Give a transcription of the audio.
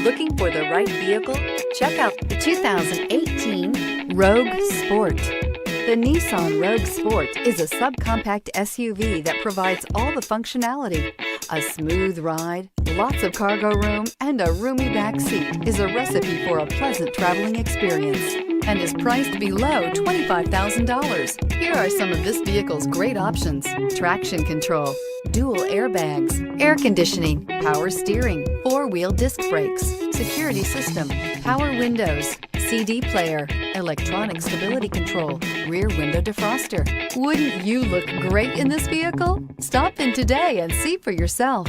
Looking for the right vehicle? Check out the 2018 Rogue Sport. The Nissan Rogue Sport is a subcompact SUV that provides all the functionality. A smooth ride, lots of cargo room, and a roomy back seat is a recipe for a pleasant traveling experience and is priced below $25,000. Here are some of this vehicle's great options: traction control, dual airbags, air conditioning, power steering, four-wheel disc brakes, security system, power windows, CD player, electronic stability control, rear window defroster. Wouldn't you look great in this vehicle? Stop in today and see for yourself.